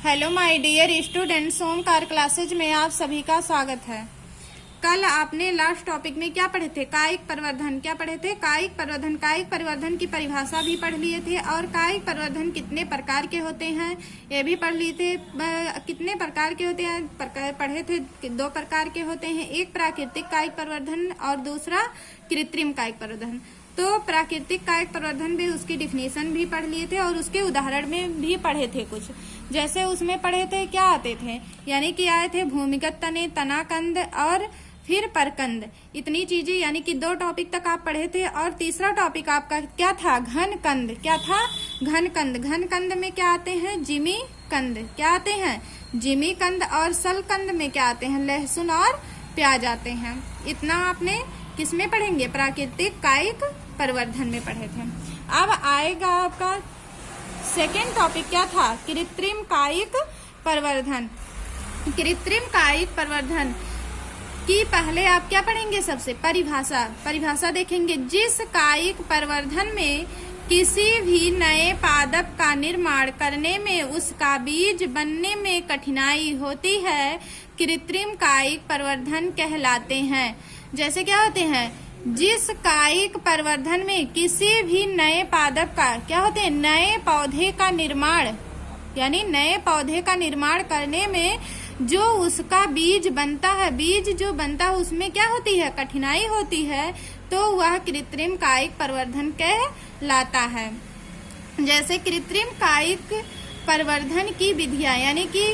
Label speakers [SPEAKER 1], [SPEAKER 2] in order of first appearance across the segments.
[SPEAKER 1] Hello my dear students, Omkar classes में आप सभी का स्वागत है। कल आपने लास्ट टॉपिक में क्या पढ़े थे? कायिक परिवर्धन। क्या पढ़े थे? कायिक परिवर्धन। कायिक परिवर्धन की परिभाषा भी पढ़ लिए थे और कायिक परिवर्धन कितने प्रकार के होते हैं ये भी पढ़ लिए थे। कितने प्रकार के होते हैं पढ़े थे? 2 प्रकार के होते हैं, एक प्राकृतिक कायिक परिवर्धन और दूसरा कृत्रिम कायिक परिवर्धन। तो प्राकृतिक कायिक परिवर्धन भी उसकी डिफिनेशन भी पढ़ लिए थे और उसके उदाहरण में भी पढ़े थे। कुछ जैसे उसमें पढ़े थे, क्या आते थे, यानी कि आए थे भूमिगत तने, तनाकंद और फिर परकंद। इतनी चीजें यानी कि 2 टॉपिक तक आप पढ़े थे। और तीसरा टॉपिक आपका क्या था? घन कंद। क्या था? घन कंद। घन कंद में क्या आते हैं? जिमी कंद। क्या आते हैं? जिमी कंद। और सल कंद में क्या आते हैं? लहसुन और प्याज आते हैं। इतना आपने किसमें पढ़ेंगे? प्राकृतिक कायिक परिवर्धन में पढ़े थे। अब आएगा आपका सेकेंड टॉपिक, क्या था? कृत्रिम कायिक परिवर्धन। कृत्रिम कायिक परिवर्धन की पहले आप क्या पढ़ेंगे? सबसे परिभाषा। परिभाषा देखेंगे। जिस कायिक परिवर्धन में किसी भी नए पादप का निर्माण करने में उसका बीज बनने में कठिनाई होती है, कृत्रिम कायिक परिवर्धन कहलाते हैं। जैसे क्या होते हैं? जिस कायिक परिवर्धन में किसी भी नए पादप का क्या होते हैं? नए पौधे का निर्माण, यानी नए पौधे का निर्माण करने में जो उसका बीज बनता है, बीज जो बनता है उसमें क्या होती है? कठिनाई होती है, तो वह कृत्रिम कायिक परिवर्धन कहलाता है। जैसे कृत्रिम कायिक परिवर्धन की विधियां, यानी कि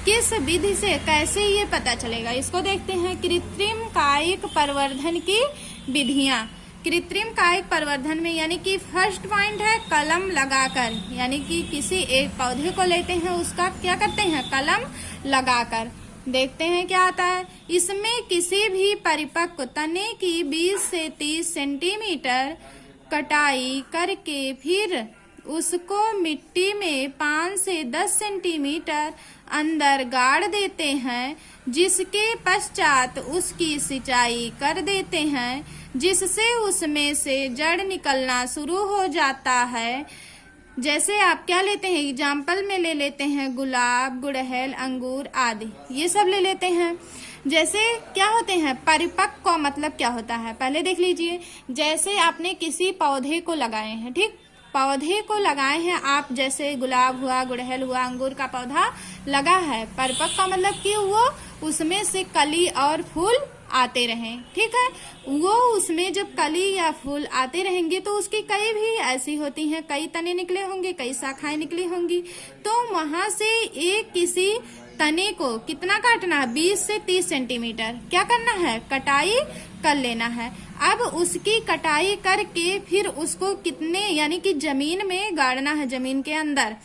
[SPEAKER 1] किस विधि से कैसे ये पता चलेगा, इसको देखते हैं। कृत्रिम कायिक परिवर्धन की विधियां। कृत्रिम कायिक परिवर्धन में यानी कि फर्स्ट पॉइंट है कलम लगाकर, यानी कि किसी एक पौधे को लेते हैं, उसका क्या करते हैं? कलम लगाकर। देखते हैं क्या आता है। इसमें किसी भी परिपक्व तने की 20 से 30 सेंटीमीटर कटाई करके फिर उसको मिट्टी में 5 से 10 सेंटीमीटर अंदर गाड़ देते हैं, जिसके पश्चात उसकी सिंचाई कर देते हैं, जिससे उसमें से जड़ निकलना शुरू हो जाता है। जैसे आप क्या लेते हैं? एग्जाम्पल में ले लेते हैं गुलाब, गुड़हल, अंगूर आदि, ये सब ले लेते हैं। जैसे क्या होते हैं? परिपक्व का मतलब क्या होता है, पहले देख लीजिए। जैसे आपने किसी पौधे को लगाए हैं, ठीक, पौधे को लगाए हैं आप, जैसे गुलाब हुआ, गुड़हल हुआ, अंगूर का पौधा लगा है। परिपक्व का मतलब कि वो उसमें से कली और फूल आते रहें, ठीक है। वो उसमें जब कली या फूल आते रहेंगे तो उसकी कई भी ऐसी होती हैं, कई तने निकले होंगे, कई शाखाएं निकली होंगी, तो वहां से एक किसी तने को कितना काटना है? 20 से 30 सेंटीमीटर क्या करना है? कटाई कर लेना है। अब उसकी कटाई करके फिर उसको कितने, यानी कि जमीन में गाड़ना है, जमीन के अंदर।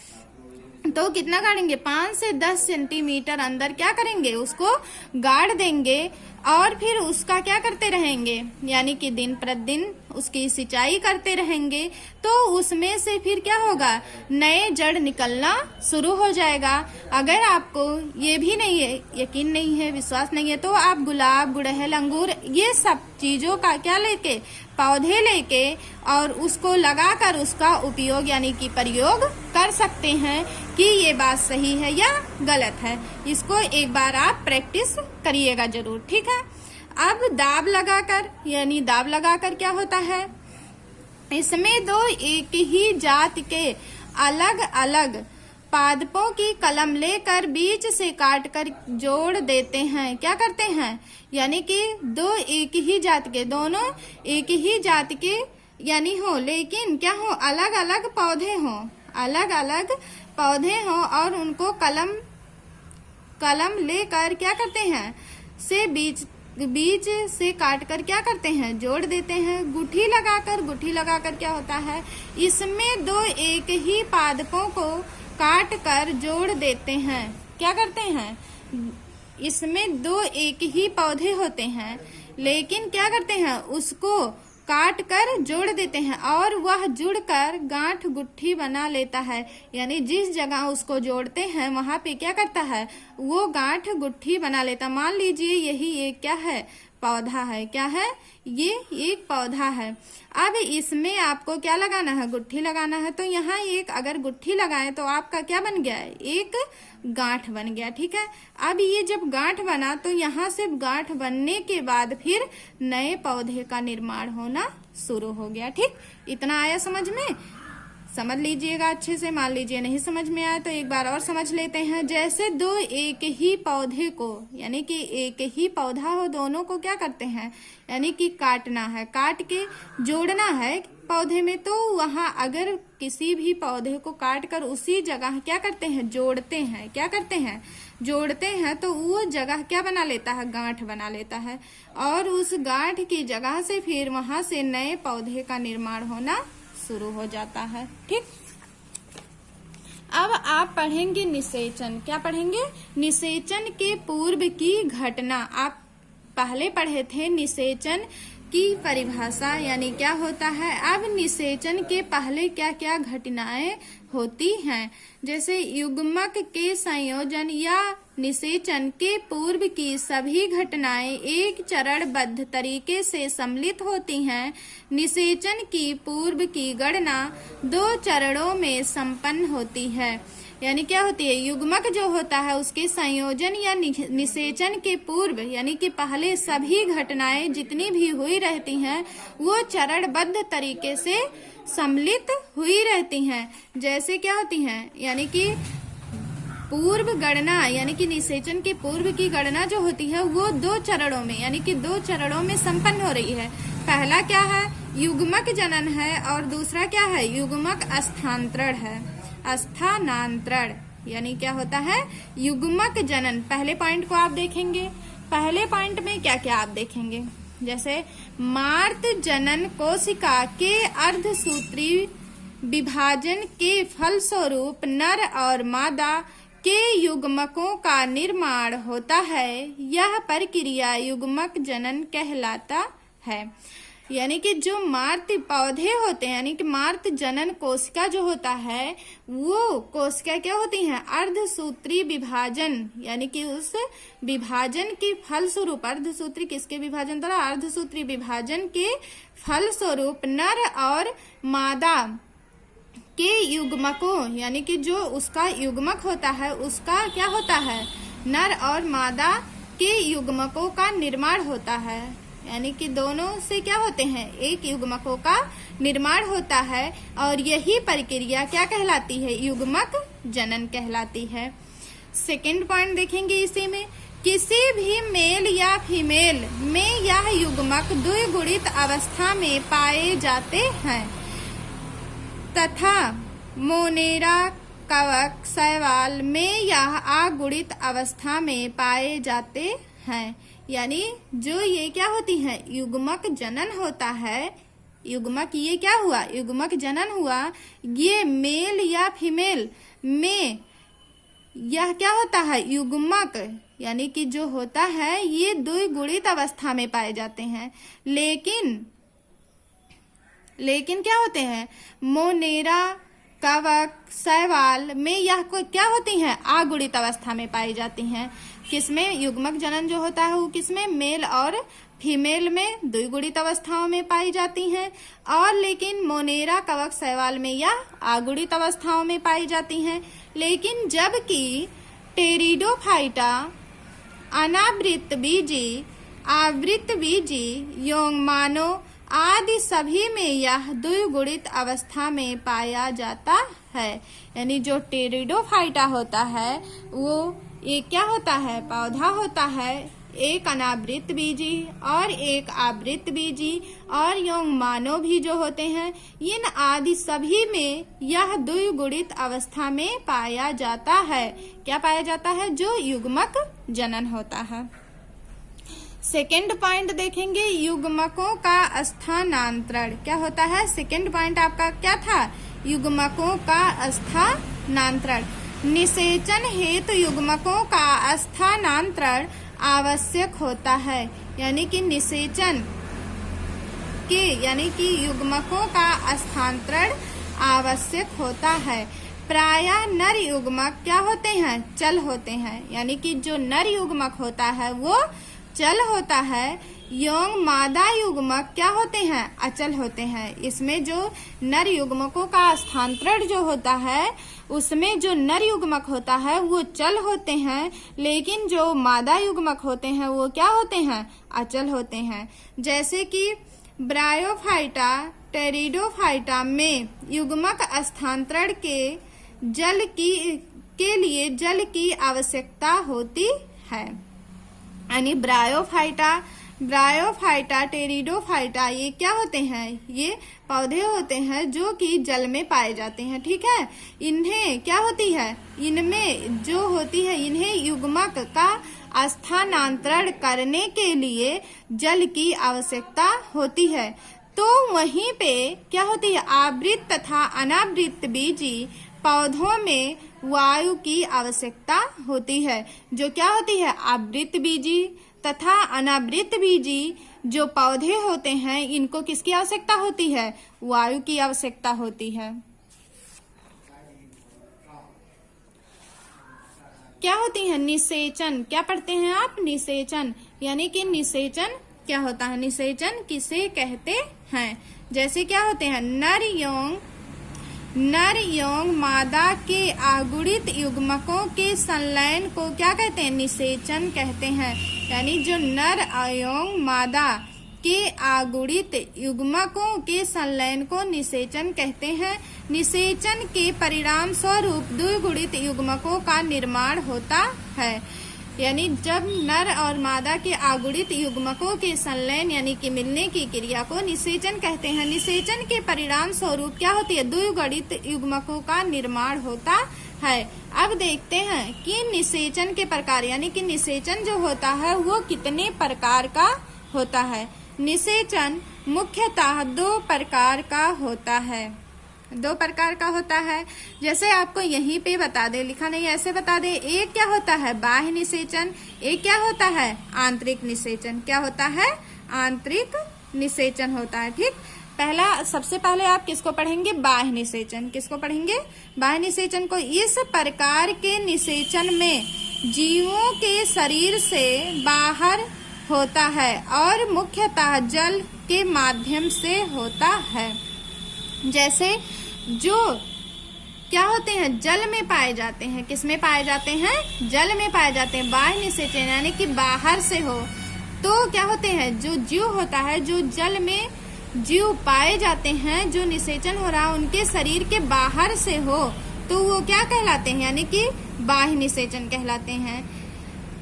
[SPEAKER 1] तो कितना गाड़ेंगे? 5 से 10 सेंटीमीटर अंदर क्या करेंगे? उसको गाड़ देंगे और फिर उसका क्या करते रहेंगे? यानी कि दिन प्रतिदिन उसकी सिंचाई करते रहेंगे, तो उसमें से फिर क्या होगा? नए जड़ निकलना शुरू हो जाएगा। अगर आपको ये भी नहीं है, यकीन नहीं है, विश्वास नहीं है, तो आप गुलाब, गुड़हल, अंगूर ये सब चीजों का क्या लेके, पौधे लेके और उसको लगाकर उसका उपयोग यानी कि प्रयोग कर सकते हैं कि ये बात सही है या गलत है। इसको एक बार आप प्रैक्टिस करिएगा जरूर, ठीक है। अब दाब लगाकर, यानी दाब लगाकर क्या होता है? इसमें 2 एक ही जात के अलग अलग पादपों की कलम लेकर बीच से काटकर जोड़ देते हैं। क्या करते हैं? यानी कि 2 एक ही जात के, दोनों एक ही जात के यानी हो, लेकिन क्या हो? अलग अलग पौधे हो, अलग अलग पौधे हो, और उनको कलम लेकर क्या करते हैं? से बीज से काटकर क्या करते हैं? जोड़ देते हैं। गुठी लगाकर क्या होता है? इसमें 2 एक ही पादपों को काट कर जोड़ देते हैं। क्या करते हैं? इसमें 2 एक ही पौधे होते हैं, लेकिन क्या करते हैं? उसको काट कर जोड़ देते हैं और वह जुड़कर गांठ गुट्ठी बना लेता है। यानी जिस जगह उसको जोड़ते हैं वहां पे क्या करता है? वो गांठ गुट्ठी बना लेता। मान लीजिए यही एक क्या है? पौधा है। क्या है? ये एक पौधा है। अब इसमें आपको क्या लगाना है? गुट्ठी लगाना है। तो यहाँ एक अगर गुट्ठी लगाए तो आपका क्या बन गया? एक गांठ बन गया। ठीक है। अब ये जब गांठ बना तो यहाँ से गांठ बनने के बाद फिर नए पौधे का निर्माण होना शुरू हो गया। ठीक, इतना आया समझ में? समझ लीजिएगा अच्छे से। मान लीजिए नहीं समझ में आया तो एक बार और समझ लेते हैं। जैसे दो एक ही पौधे को, यानी कि एक ही पौधा हो, दोनों को क्या करते हैं? यानी कि काटना है, काट के जोड़ना है पौधे में। तो वहां अगर किसी भी पौधे को काट कर उसी जगह क्या करते हैं? जोड़ते हैं। क्या करते हैं? जोड़ते हैं। तो वो जगह क्या बना लेता है? गांठ बना लेता है। और उस गांठ की जगह से फिर वहां से नए पौधे का निर्माण होना शुरू हो जाता है। ठीक, अब आप पढ़ेंगे निषेचन। क्या पढ़ेंगे? निषेचन के पूर्व की घटना। आप पहले पढ़े थे निषेचन की परिभाषा, यानी क्या होता है। अब निषेचन के पहले क्या क्या घटनाएं होती हैं। जैसे युग्मक के संयोजन या निषेचन के पूर्व की सभी घटनाएं एक चरणबद्ध तरीके से सम्मिलित होती हैं। निषेचन की पूर्व की गणना 2 चरणों में संपन्न होती है। यानी क्या होती है? युग्मक जो होता है उसके संयोजन या निषेचन के पूर्व, यानी कि पहले सभी घटनाएं जितनी भी हुई रहती हैं वो चरणबद्ध तरीके से सम्मिलित हुई रहती हैं। जैसे क्या होती हैं? यानी कि पूर्व गणना, यानी कि निषेचन के पूर्व की गणना जो होती है वो 2 चरणों में, यानी कि 2 चरणों में संपन्न हो रही है। पहला क्या है? युग्मक जनन है। और दूसरा क्या है? युग्मक स्थानांतरण है। स्थानांतरण यानी क्या होता है? युग्मक जनन। पहले पॉइंट को आप देखेंगे। पहले पॉइंट में क्या क्या आप देखेंगे? जैसे मार्त जनन कोशिका के अर्धसूत्री विभाजन के फलस्वरूप नर और मादा के युग्मकों का निर्माण होता है। यह प्रक्रिया युग्मक जनन कहलाता है। यानी कि जो मार्त पौधे होते हैं, यानी कि मार्त जनन कोशिका जो होता है वो कोशिका क्या होती हैं? अर्धसूत्री विभाजन, यानी कि उस विभाजन के फलस्वरूप, अर्धसूत्री किसके विभाजन द्वारा? अर्धसूत्री विभाजन के फलस्वरूप नर और मादा के युग्मकों, यानी कि जो उसका युग्मक होता है उसका क्या होता है? नर और मादा के युग्मकों का निर्माण होता है। यानी कि दोनों से क्या होते हैं? एक युग्मकों का निर्माण होता है। और यही प्रक्रिया क्या कहलाती है? युग्मक जनन कहलाती है। सेकंड पॉइंट देखेंगे इसी में। किसी भी मेल या फीमेल में यह युग्मक द्विगुणित अवस्था में पाए जाते हैं तथा मोनेरा, कवक, शैवाल में यह अगुणित अवस्था में पाए जाते हैं। यानी जो ये क्या होती है? युग्मक जनन होता है। युग्मक ये क्या हुआ? युग्मक जनन हुआ। ये मेल या फीमेल में यह क्या होता है? युग्मक यानी कि जो होता है ये द्विगुणित अवस्था में पाए जाते हैं। लेकिन क्या होते हैं? मोनेरा, कवक, शैवाल में यह क्या होती हैं? अगुणित अवस्था में पाई जाती हैं। किसमें? युग्मक जनन जो होता है वो किसमें? मेल और फीमेल में द्विगुणित अवस्थाओं में पाई जाती हैं। और लेकिन मोनेरा, कवक, शैवाल में यह अगुणित अवस्थाओं में पाई जाती हैं। लेकिन जबकि टेरिडोफाइटा, अनावृत बीजी, आवृत बीजी, यौगिक आदि सभी में यह द्विगुणित अवस्था में पाया जाता है। यानी जो टेरिडोफाइटा होता है वो एक क्या होता है? पौधा होता है। एक अनावृत बीजी और एक आवृत बीजी और यौगिक भी जो होते हैं, इन आदि सभी में यह द्विगुणित अवस्था में पाया जाता है। क्या पाया जाता है? जो युग्मक जनन होता है। सेकेंड पॉइंट देखेंगे, युग्मकों का स्थानांतरण। क्या होता है? सेकेंड पॉइंट आपका क्या था? युग्मकों का स्थानांतरण। निषेचन हेतु युग्मकों का स्थानांतरण आवश्यक होता है। यानी कि निषेचन के, यानी कि युग्मकों का स्थानांतरण आवश्यक होता है। प्रायः नर युग्मक क्या होते हैं? चल होते हैं। यानी कि जो नर युग्मक होता है वो चल होता है। यौन मादा युग्मक क्या होते हैं, अचल होते हैं। इसमें जो नर युग्मकों का स्थानांतरण जो होता है उसमें जो नर युग्मक होता है वो चल होते हैं, लेकिन जो मादा युग्मक होते हैं वो क्या होते हैं, अचल होते हैं। जैसे कि ब्रायोफाइटा टेरिडोफाइटा में युग्मक स्थानांतरण के लिए जल की आवश्यकता होती है। यानी ब्रायोफाइटा टेरिडोफाइटा ये क्या होते हैं, ये पौधे होते हैं जो कि जल में पाए जाते हैं, ठीक है। इन्हें क्या होती है, इनमें जो होती है इन्हें युग्मक का स्थानांतरण करने के लिए जल की आवश्यकता होती है। तो वहीं पे क्या होती है, आवृत तथा अनावृत बीजी पौधों में वायु की आवश्यकता होती है। जो क्या होती है, आवृत बीजी तथा अनावृत बीजी जो पौधे होते हैं इनको किसकी आवश्यकता होती है, वायु की आवश्यकता होती है। क्या होती है, निषेचन। क्या पढ़ते हैं आप, निषेचन। यानी कि निषेचन क्या होता है, निषेचन किसे कहते हैं। जैसे क्या होते हैं, नर यौन मादा के आगुणित युग्मकों के संलयन को क्या कहते हैं, निषेचन कहते हैं। यानी जो नर यौन मादा के आगुणित युग्मकों के संलयन को निषेचन कहते हैं। निषेचन के परिणाम स्वरूप द्विगुणित युग्मकों का निर्माण होता है। यानी जब नर और मादा के आगुणित युग्मकों के संलयन यानी कि मिलने की क्रिया को निषेचन कहते हैं। निषेचन के परिणाम स्वरूप क्या होती है, द्विगुणित युग्मकों का निर्माण होता है। अब देखते हैं कि निषेचन के प्रकार, यानी कि निषेचन जो होता है वो कितने प्रकार का होता है। निषेचन मुख्यतः दो प्रकार का होता है, दो प्रकार का होता है। जैसे आपको यहीं पे बता दे, लिखा नहीं ऐसे बता दे। एक क्या होता है, बाह्य निषेचन। एक क्या होता है, आंतरिक निषेचन। क्या होता है, आंतरिक निषेचन होता है, ठीक। सबसे पहले आप किसको पढ़ेंगे, बाह्य निषेचन। किसको पढ़ेंगे, बाह्य निषेचन को। इस प्रकार के निषेचन में जीवों के शरीर से बाहर होता है और मुख्यतः जल के माध्यम से होता है। जैसे जो क्या होते हैं, जल में पाए जाते हैं। किस में पाए जाते हैं, जल में पाए जाते हैं। बाह्य निषेचन यानी कि बाहर से हो तो क्या होते हैं, जो जीव होता है, जो जल में जीव पाए जाते हैं, जो निषेचन हो रहा है उनके शरीर के बाहर से हो तो वो क्या कहलाते हैं, यानी कि बाह्य निषेचन कहलाते हैं।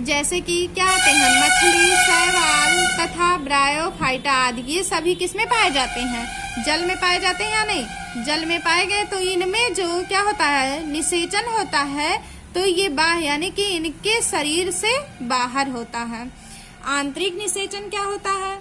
[SPEAKER 1] जैसे कि क्या होते हैं, मछली, शैवाल तथा ब्रायोफाइटा आदि ये सभी किसमें पाए जाते हैं, जल में पाए जाते हैं या नहीं। जल में पाए गए तो इनमें जो क्या होता है, निषेचन होता है तो ये बाह्य यानी कि इनके शरीर से बाहर होता है। आंतरिक निषेचन क्या होता है,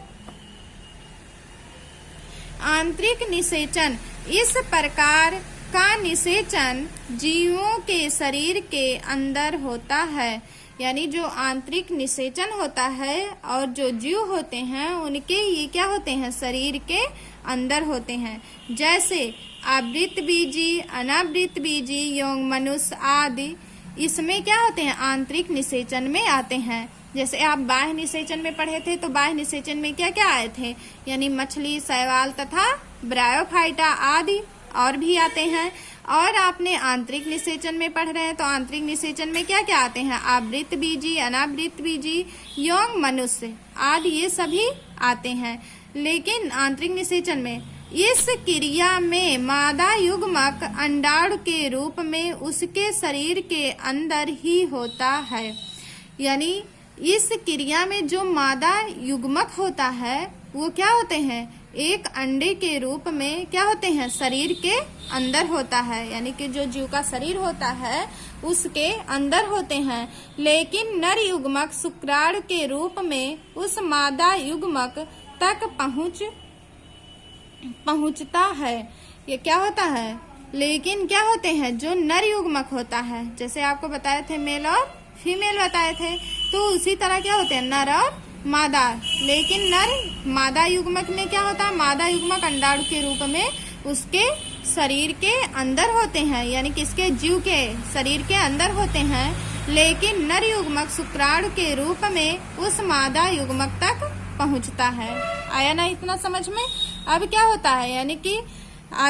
[SPEAKER 1] आंतरिक निषेचन इस प्रकार का निषेचन जीवों के शरीर के अंदर होता है। यानी जो आंतरिक निषेचन होता है और जो जीव होते हैं उनके ये क्या होते हैं, शरीर के अंदर होते हैं। जैसे आवृत बीजी, अनावृत बीजी, यौन मनुष्य आदि इसमें क्या होते हैं, आंतरिक निषेचन में आते हैं। जैसे आप बाह्य निषेचन में पढ़े थे तो बाह्य निषेचन में क्या क्या आए थे, यानी मछली, शैवाल तथा ब्रायोफाइटा आदि और भी आते हैं। और आपने आंतरिक निषेचन में पढ़ रहे हैं तो आंतरिक निषेचन में क्या क्या आते हैं, आवृत बीजी, अनावृत बीजी, यौन मनुष्य आदि ये सभी आते हैं। लेकिन आंतरिक निषेचन में इस क्रिया में मादा युग्मक अंडाणु के रूप में उसके शरीर के अंदर ही होता है। यानी इस क्रिया में जो मादा युग्मक होता है वो क्या होते हैं, एक अंडे के रूप में क्या होते हैं, शरीर के अंदर होता है। यानी कि जो जीव का शरीर होता है उसके अंदर होते हैं। लेकिन नर युग्मक शुक्राणु के रूप में उस मादा युग्मक तक पहुंचता है। ये क्या होता है, लेकिन क्या होते हैं, जो नर युग्मक होता है, जैसे आपको बताए थे मेल और फीमेल बताए थे, तो उसी तरह क्या होते हैं, नर और मादा। लेकिन नर मादा युग्मक में क्या होता है, मादा युग्मक अंडाणु के रूप में उसके शरीर के अंदर होते हैं, यानी कि इसके जीव के शरीर के अंदर होते हैं। लेकिन नर युग्मक शुक्राणु के रूप में उस मादा युग्मक तक पहुंचता है। आया ना इतना समझ में। अब क्या होता है, यानी कि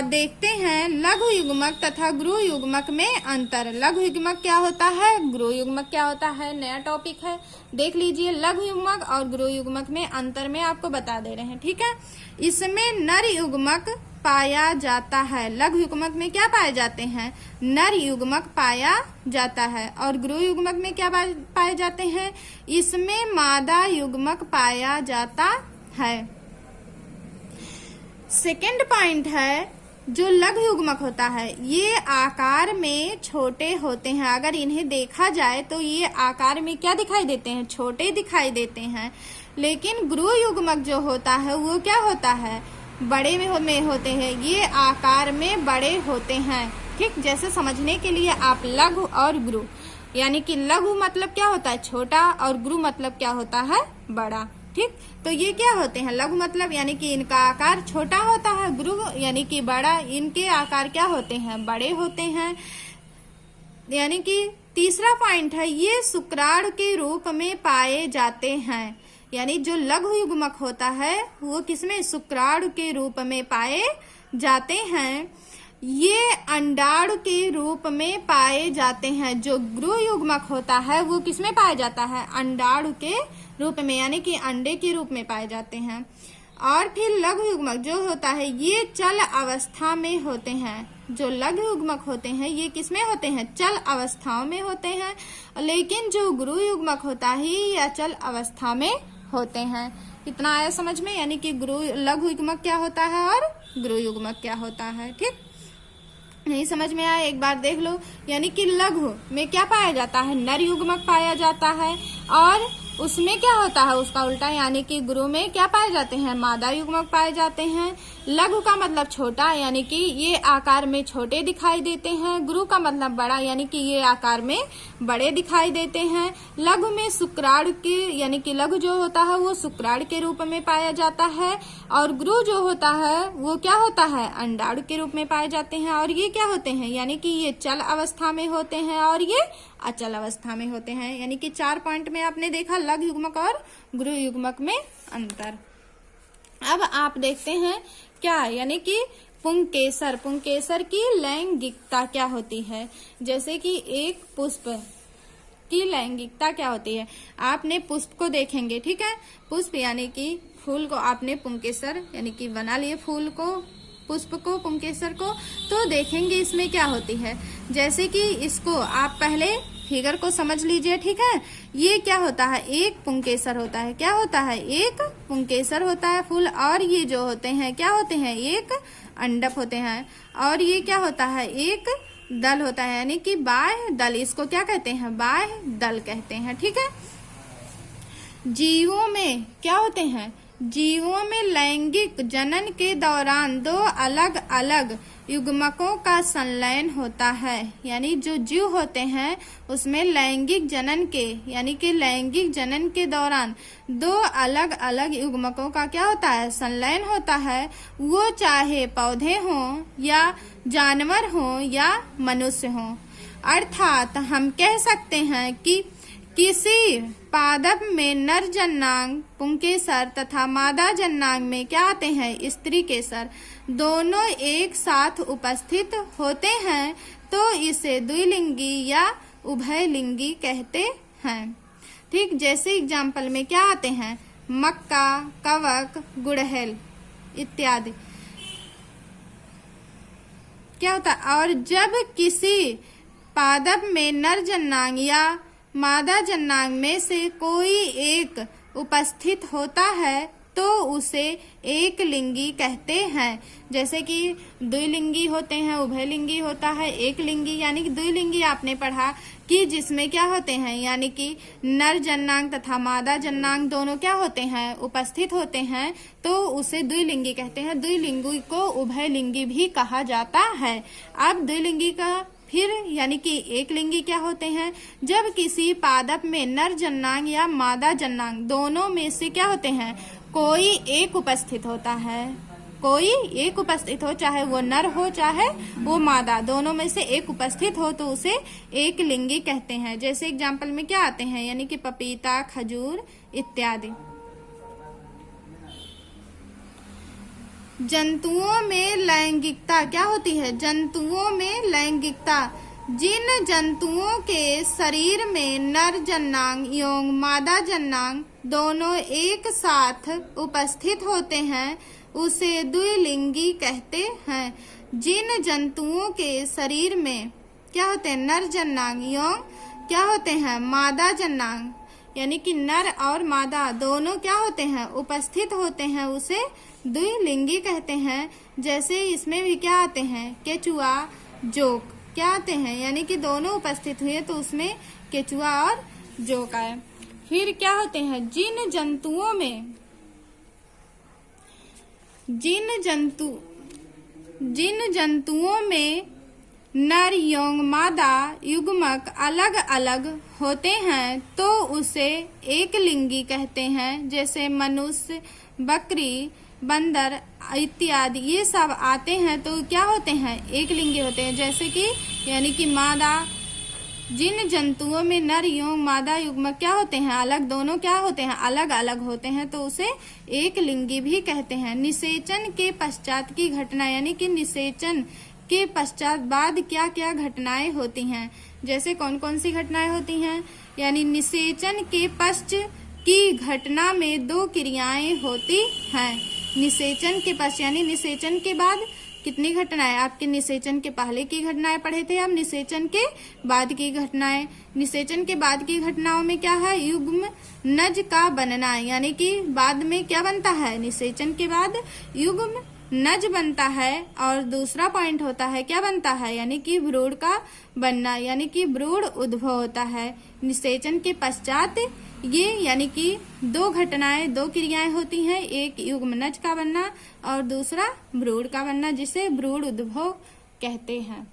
[SPEAKER 1] देखते हैं लघु युग्मक तथा गुरु युग्मक में अंतर। लघु युग्मक क्या होता है, गुरु युग्मक क्या होता है, नया टॉपिक है, देख लीजिए। लघु युग्मक और गुरु युग्मक में अंतर में आपको बता दे रहे हैं, ठीक है। इसमें नर युग्मक पाया जाता है। लघु युग्मक में क्या पाए जाते हैं, नर युग्मक पाया जाता है। और गुरु युग्मक में क्या पाए जाते हैं, इसमें मादा युग्मक पाया जाता है। सेकेंड पॉइंट है, जो लघु युग्मक होता है ये आकार में छोटे होते हैं। अगर इन्हें देखा जाए तो ये आकार में क्या दिखाई देते हैं, छोटे दिखाई देते हैं। लेकिन गुरु युग्मक जो होता है वो क्या होता है, बड़े में होते हैं, ये आकार में बड़े होते हैं। ठीक, जैसे समझने के लिए आप लघु और गुरु, यानी कि लघु मतलब क्या होता है, छोटा, और गुरु मतलब क्या होता है, बड़ा। ठीक, तो ये क्या होते हैं, लघु मतलब यानी कि इनका आकार छोटा होता है, गुरु यानी कि बड़ा, इनके आकार क्या होते हैं, बड़े होते हैं। यानी कि तीसरा पॉइंट है, ये शुक्राणु के रूप में पाए जाते हैं। यानी जो लघु युग्मक होता है वो किसमें, शुक्राणु के रूप में पाए जाते हैं। ये अंडाणु के रूप में पाए जाते हैं। जो गुरु युग्मक होता है वो किसमें पाया जाता है, अंडाणु के रूप में, यानी कि अंडे के रूप में पाए जाते हैं। और फिर लघु युग्मक जो होता है ये चल अवस्था में होते हैं। जो लघु युग्मक होते हैं ये किसमें होते हैं, चल अवस्थाओं में होते हैं। लेकिन जो गुरु युग्मक होता है ये अचल अवस्था में होते हैं। कितना आया समझ में, यानी कि लघु युग्मक क्या होता है और गुरु युग्मक क्या होता है। ठीक, नहीं समझ में आया, एक बार देख लो। यानी कि लघु में क्या पाया जाता है, नर युग्मक पाया जाता है, और उसमें क्या होता है उसका उल्टा, यानी कि गुरु में क्या पाए जाते हैं, मादा युग्मक पाए जाते हैं। लघु का मतलब छोटा, यानी कि ये आकार में छोटे दिखाई देते हैं। गुरु का मतलब बड़ा, यानी कि ये आकार में बड़े दिखाई देते हैं। लघु में शुक्राणु के, यानी कि लघु जो होता है वो शुक्राणु के रूप में पाया जाता है, और गुरु जो होता है वो क्या होता है, अंडाणु के रूप में पाए जाते हैं। और ये क्या होते हैं, यानी कि ये चल अवस्था में होते हैं और ये अचल अवस्था में होते हैं। यानी कि 4 पॉइंट में आपने देखा लघु युग्मक और गुरु युग्मक में अंतर। अब आप देखते हैं क्या, यानी कि पुंकेसर। पुंकेसर की लैंगिकता क्या होती है। जैसे कि एक पुष्प की लैंगिकता क्या होती है, आपने पुष्प को देखेंगे, ठीक है, पुष्प यानी कि फूल को आपने पुंकेसर यानी कि बना लिए फूल को, पुष्प को, पुंकेसर को, तो देखेंगे इसमें क्या होती है। जैसे कि इसको आप पहले फिगर को समझ लीजिए, ठीक है। ये क्या होता है, एक पुंकेसर होता है, क्या होता है, एक पुंकेसर होता है फूल, और ये जो होते हैं क्या होते हैं, एक अंडप होते हैं, और ये क्या होता है, एक दल होता है, यानी कि बाह्य दल। इसको क्या कहते हैं, बाह्य दल कहते हैं, ठीक है। जीवों में क्या होते हैं, जीवों में लैंगिक जनन के दौरान 2 अलग अलग युग्मकों का संलयन होता है। यानी जो जीव होते हैं उसमें लैंगिक जनन के, यानी कि लैंगिक जनन के दौरान 2 अलग अलग युग्मकों का क्या होता है, संलयन होता है। वो चाहे पौधे हों या जानवर हों या मनुष्य हों। अर्थात हम कह सकते हैं कि किसी पादप में नर जन्नांग पुंकेसर तथा मादा जन्नांग में क्या आते हैं, स्त्री केसर, दोनों एक साथ उपस्थित होते हैं तो इसे द्विलिंगी या उभयलिंगी कहते हैं। ठीक, जैसे एग्जाम्पल में क्या आते हैं, मक्का, कवक, गुड़हल इत्यादि क्या होता है। और जब किसी पादप में नर जन्नांग या मादा जन्नांग में से कोई एक उपस्थित होता है तो उसे एक लिंगी कहते हैं। जैसे कि द्विलिंगी होते हैं, उभयलिंगी होता है, एक लिंगी, यानी कि द्विलिंगी आपने पढ़ा कि जिसमें क्या होते हैं, यानी कि नर जन्नांग तथा मादा जन्नांग दोनों क्या होते हैं, उपस्थित होते हैं, तो उसे द्विलिंगी कहते हैं। द्विलिंगी को उभयलिंगी भी कहा जाता है। अब द्विलिंगी का फिर यानी कि एक लिंगी क्या होते हैं, जब किसी पादप में नर जन्नांग या मादा जन्नांग दोनों में से क्या होते हैं, कोई एक उपस्थित होता है, कोई एक उपस्थित हो, चाहे वो नर हो चाहे वो मादा, दोनों में से एक उपस्थित हो तो उसे एक लिंगी कहते हैं। जैसे एग्जाम्पल में क्या आते हैं, यानी कि पपीता, खजूर इत्यादि। जंतुओं में लैंगिकता क्या होती है? जंतुओं में लैंगिकता, जिन जंतुओं के शरीर में नर जननांग एवं मादा जननांग दोनों एक साथ उपस्थित होते हैं उसे द्विलिंगी कहते हैं। जिन जंतुओं के शरीर में क्या होते हैं? नर जननांग एवं क्या होते हैं? मादा जननांग, यानी कि नर और मादा दोनों क्या होते हैं? उपस्थित होते हैं, उसे द्विलिंगी कहते हैं। जैसे इसमें भी क्या आते हैं? केचुआ, जोक क्या आते हैं? यानी कि दोनों उपस्थित हुए तो उसमें केचुआ और जोक आए। फिर क्या होते हैं? जिन जंतुओं में नर एवं मादा युग्मक अलग अलग होते हैं तो उसे एकलिंगी कहते हैं। जैसे मनुष्य, बकरी, बंदर इत्यादि ये सब आते हैं तो क्या होते हैं? एकलिंगी होते हैं। जैसे कि यानी कि मादा, जिन जंतुओं में नर एवं मादा युग्मक क्या होते हैं? अलग, दोनों क्या होते हैं? अलग अलग होते हैं तो उसे एकलिंगी भी कहते हैं। निषेचन के पश्चात की घटना, यानी कि निषेचन के पश्चात बाद क्या क्या घटनाएं होती हैं? जैसे कौन कौन सी घटनाएं होती हैं? यानी निषेचन के पश्चात की घटना में दो क्रियाएं होती हैं। निषेचन के पश्चात यानी निषेचन के बाद कितनी घटनाएं? आपके निषेचन के पहले की घटनाएं पढ़े थे, अब निषेचन के बाद की घटनाएं। निषेचन के बाद की घटनाओं में क्या है? युग्म नज का बनना, यानी कि बाद में क्या बनता है? निषेचन के बाद युग्म नज बनता है। और दूसरा पॉइंट होता है क्या बनता है? यानी कि भ्रूण का बनना, यानी कि भ्रूण उद्भव होता है। निषेचन के पश्चात ये यानी कि दो घटनाएं, दो क्रियाएं होती हैं, एक युग्मनज का बनना और दूसरा भ्रूण का बनना, जिसे भ्रूण उद्भव कहते हैं।